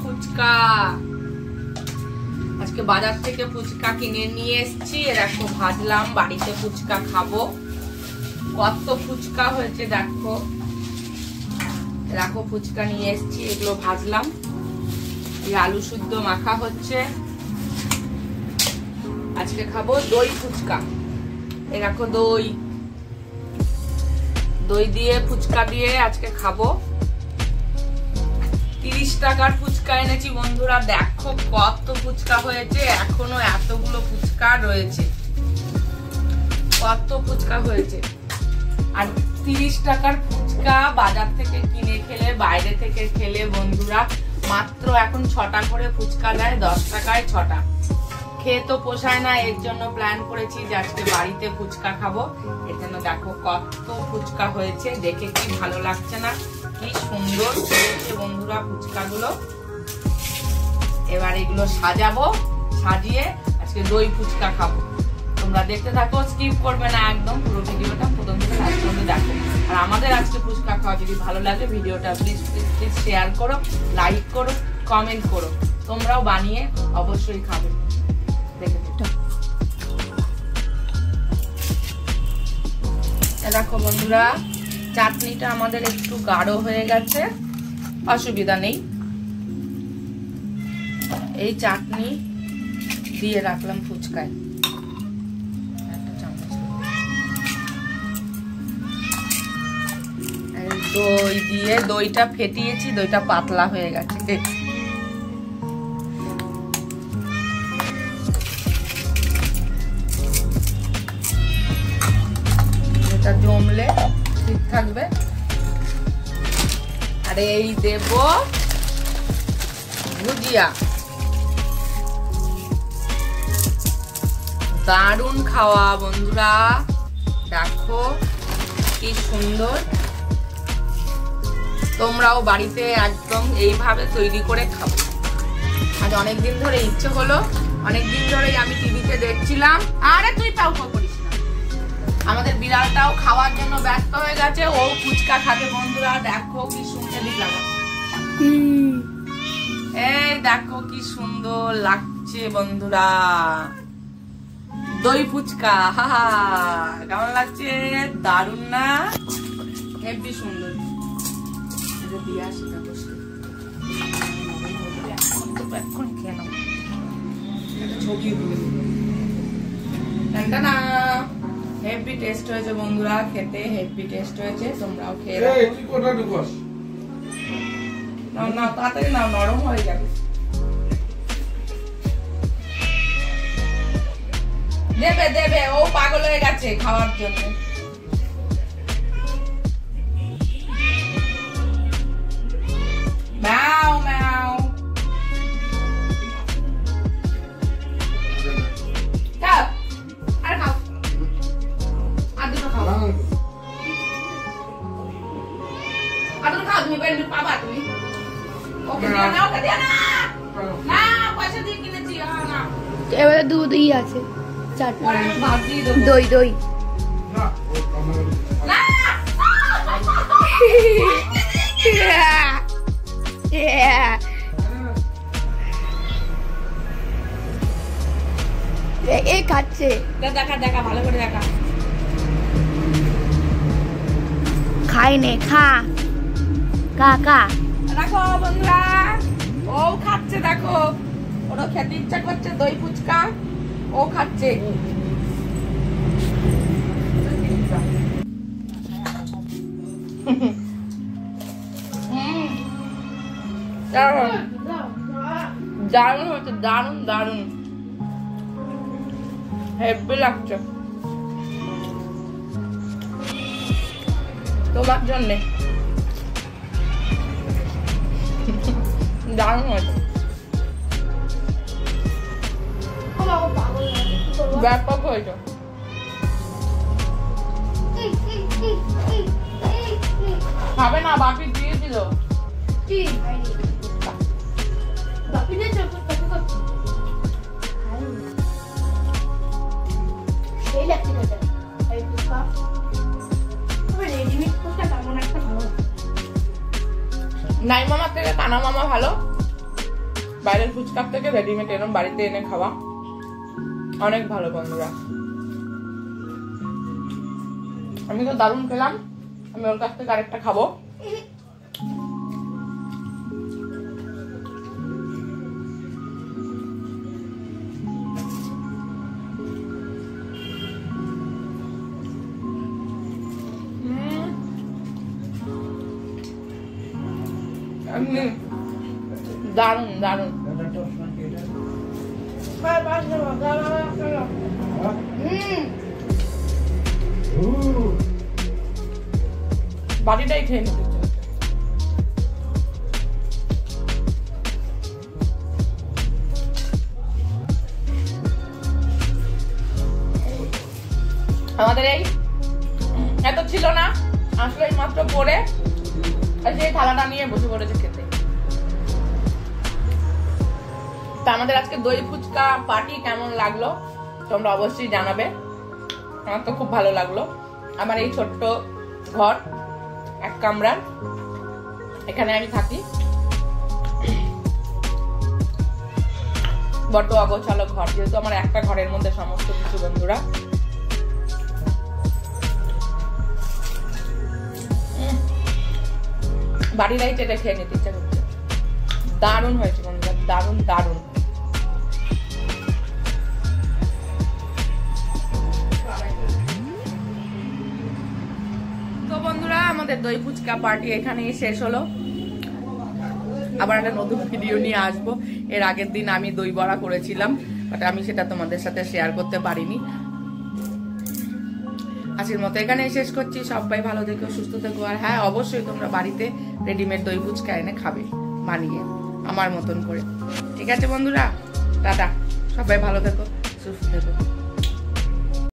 ফুচকা। আজকে বাজার থেকে ফুচকা কিনে নিয়ে এসেছি, দেখো ভাজলাম, বাড়িতে ফুচকা খাবো। কত ফুচকা হয়েছে দেখো, দেখো ফুচকা নিয়ে এসেছি, এগুলো ভাজলাম। এই আলু শুদ্ধ মাখা হচ্ছে, আজকে খাবো দই ফুচকা। এই দেখো দই, দই দিয়ে ফুচকা দিয়ে আজকে খাবো। 30 টাকার ফুচকা এনেছি বন্ধুরা, দেখো কত ফুচকা হয়েছে, এখনো এতগুলো ফুচকা রয়েছে, কত ফুচকা হয়েছে। আর 30 টাকার ফুচকা বাজার থেকে কিনে খেলে, বাইরে থেকে খেলে বন্ধুরা মাত্র এখন 6টা করে ফুচকা দেয়, 10 টাকায় 6টা। খেয়ে তো পোষায় না, এর জন্য প্ল্যান করেছি যে আজকে বাড়িতে ফুচকা খাবো। এর জন্য দেখো কত ফুচকা হয়েছে, দেখে কি ভালো লাগছে না, কি সুন্দর হয়েছে বন্ধুরা ফুচকা গুলো। এবার এগুলো সাজাবো, সাজিয়ে আজকে দই ফুচকা খাবো। তোমরা দেখতে থাকো, স্কিপ করবে না একদম, পুরো ভিডিওটা প্রথম থেকে লাস্ট পর্যন্ত দেখো। আর আমাদের আজকে ফুচকা খাওয়া যদি ভালো লাগে ভিডিওটা প্লিজ প্লিজ প্লিজ শেয়ার করো, লাইক করো, কমেন্ট করো। তোমরাও বানিয়ে অবশ্যই খাবে। দেখো বন্ধুরা, চাটনিটা আমাদের একটু গাঢ় হয়ে গেছে, অসুবিধা নেই। এই চাটনি দিয়ে রাখলাম ফুচকায়। দই দিয়ে, দইটা ফেটিয়েছি, দইটা পাতলা হয়ে গেছে। এটা জমলে ঠিক থাকবে। আর এই দেব ভুজিয়া, দারুণ খাওয়া বন্ধুরা, দেখো কি সুন্দর। তোমরাও বাড়িতে একদম এইভাবে তৈরি করে খাবো। আজ অনেকদিন ধরে ইচ্ছে হলো, অনেকদিন ধরেই আমি টিভিতে দেখছিলাম। আরে তুই পাও করিস না, আমাদের বিড়ালটাও খাওয়ার জন্য ব্যস্ত হয়ে গেছে, ও ফুচকা খাবে বন্ধুরা। দেখো কি সুন্দর লাগছে, এই দেখো কি সুন্দর লাগছে বন্ধুরা, দই ফুচকা। হাহা, কেমন লাগছে? দারুণ না? হেবি সুন্দর। দিয়ে আসি এখন খেয়ে নাও, ছবি না। হেভি টেস্ট হয়েছে বন্ধুরা, খেতে হেভি টেস্ট হয়েছে, তোমরাও খেয়ে নাও। না তাড়াতাড়ি নাও, নরম হয়ে যাবে। দেবে দেবে, ও পাগল হয়ে গেছে খাওয়ার জন্য। ম্যাও ম্যাও, খাও আর খাও, আর দুটো খাও, আর দুটো খাও। তুমি বের পাবা, তুমি ওকে দিও না, ওকে দিও না, না পয়সা দিয়ে কিনেছি। না এবারে দুধই আছে, চাটনি দই দই না। এ খাচ্ছে, দেখা দেখা ভালো করে দেখা। খাই নে, খা কা কা। দেখো বন্ধুরা, ও খাচ্ছে, দেখো ওরা খেতে ইচ্ছা করছে দই ফুচকা, ও খাচ্ছে। দারুণ হচ্ছে, দারুণ দারুণ, হেভি লাগছে তোমার জন্যে, দারুণ হয়েছে, ব্যাপক হয়েছে। খাবে না, বাপি দিয়ে দিল। নাই মামার থেকে কানা মামা ভালো। বাইরের ফুচকার থেকে রেডিমেড এরকম বাড়িতে এনে খাওয়া অনেক ভালো বন্ধুরা। আমি তো দারুণ খেলাম, আমি ওর কাছ থেকে আরেকটা খাবো। দারুণ দারুণ। বাড়িটাই খেয়ে নিতে আমাদের এই এত ছিল না, আসলে মাত্র পরে সেই থালাটা নিয়ে বসে পড়েছে খেতে। তা আমাদের আজকে দই ফুচকা পার্টি কেমন লাগলো তোমরা অবশ্যই জানাবে। আমার তো খুব ভালো লাগলো। আমার এই ছোট্ট ঘর, এক কামরার, এখানে আমি থাকি। বড্ড অগোছালো ঘর, যেহেতু আমার একটা ঘরের মধ্যে সমস্ত কিছু বন্ধুরা। বাড়িরাই চেটে খেয়ে নিতে ইচ্ছা করছে। দারুণ হয়েছে বন্ধুরা, দারুণ দারুণ। তো বন্ধুরা আমাদের দই ফুচকা পার্টি এখানেই শেষ হলো। আবার একটা নতুন ভিডিও নিয়ে আসবো। এর আগের দিন আমি দই বড়া করেছিলাম, বাট আমি সেটা তোমাদের সাথে শেয়ার করতে পারিনি। আজকের মতো এখানেই শেষ করছি। সবাই ভালো থেকো, সুস্থ থেকো। আর হ্যাঁ, অবশ্যই তোমরা বাড়িতে রেডিমেড দই ফুচকা এনে খাবে বানিয়ে আমার মতন করে। ঠিক আছে বন্ধুরা, টাটা, সবাই ভালো থেকো।